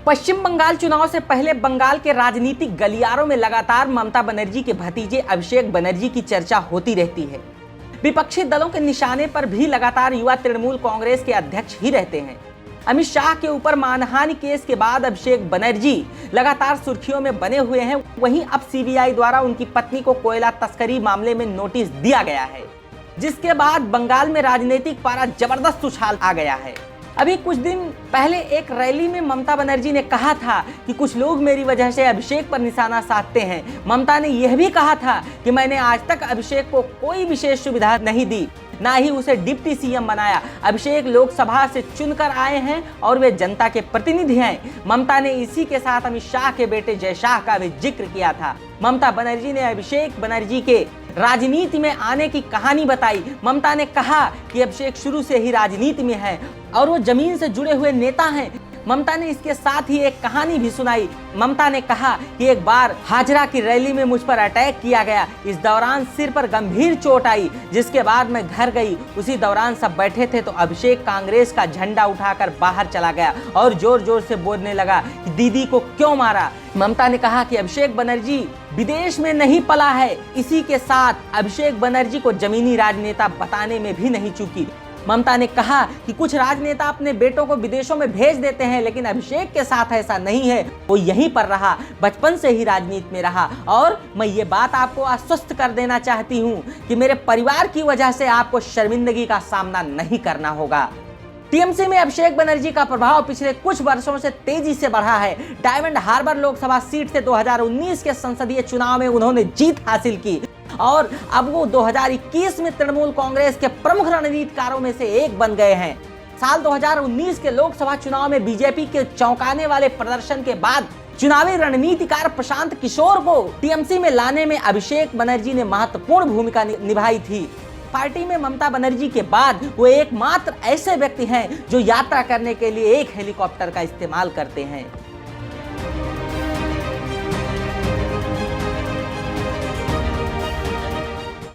पश्चिम बंगाल चुनाव से पहले बंगाल के राजनीतिक गलियारों में लगातार ममता बनर्जी के भतीजे अभिषेक बनर्जी की चर्चा होती रहती है। विपक्षी दलों के निशाने पर भी लगातार युवा तृणमूल कांग्रेस के अध्यक्ष ही रहते हैं। अमित शाह के ऊपर मानहानि केस के बाद अभिषेक बनर्जी लगातार सुर्खियों में बने हुए हैं। वहीं अब सीबीआई द्वारा उनकी पत्नी को कोयला तस्करी मामले में नोटिस दिया गया है, जिसके बाद बंगाल में राजनीतिक पारा जबरदस्त उछाल आ गया है। अभी कुछ दिन पहले एक रैली में ममता बनर्जी ने कहा था कि कुछ लोग मेरी वजह से अभिषेक पर निशाना साधते हैं। ममता ने यह भी कहा था कि मैंने आज तक अभिषेक को कोई विशेष सुविधा नहीं दी, ना ही उसे डिप्टी सीएम बनाया। अभिषेक लोकसभा से चुनकर आए हैं और वे जनता के प्रतिनिधि हैं। ममता ने इसी के साथ अमित शाह के बेटे जय शाह का भी जिक्र किया था। ममता बनर्जी ने अभिषेक बनर्जी के राजनीति में आने की कहानी बताई। ममता ने कहा कि अभिषेक शुरू से ही राजनीति में है और वो जमीन से जुड़े हुए नेता हैं। ममता ने इसके साथ ही एक कहानी भी सुनाई। ममता ने कहा कि एक बार हाजरा की रैली में मुझ पर अटैक किया गया। इस दौरान सिर पर गंभीर चोट आई, जिसके बाद मैं घर गई। उसी दौरान सब बैठे थे तो अभिषेक कांग्रेस का झंडा उठाकर बाहर चला गया और जोर जोर से बोलने लगा कि दीदी को क्यों मारा। ममता ने कहा कि अभिषेक बनर्जी विदेश में नहीं पला है। इसी के साथ अभिषेक बनर्जी को जमीनी राजनेता बताने में भी नहीं चूकी। ममता ने कहा कि कुछ राजनेता अपने बेटों को विदेशों में भेज देते हैं, लेकिन अभिषेक के साथ ऐसा नहीं है। वो यहीं पर रहा, बचपन से ही राजनीति में रहा। और मैं ये बात आपको आश्वस्त कर देना चाहती हूँ कि मेरे परिवार की वजह से आपको शर्मिंदगी का सामना नहीं करना होगा। टीएमसी में अभिषेक बनर्जी का प्रभाव पिछले कुछ वर्षों से तेजी से बढ़ा है। डायमंड हार्बर लोकसभा सीट से 2019 के संसदीय चुनाव में उन्होंने जीत हासिल की और अब वो 2021 में तृणमूल कांग्रेस के प्रमुख रणनीतिकारों में से एक बन गए हैं। साल 2019 के लोकसभा चुनाव में बीजेपी के चौंकाने वाले प्रदर्शन के बाद चुनावी रणनीतिकार प्रशांत किशोर को टीएमसी में लाने में अभिषेक बनर्जी ने महत्वपूर्ण भूमिका निभाई थी। पार्टी में ममता बनर्जी के बाद वो एकमात्र ऐसे व्यक्ति हैं जो यात्रा करने के लिए एक हेलीकॉप्टर का इस्तेमाल करते हैं।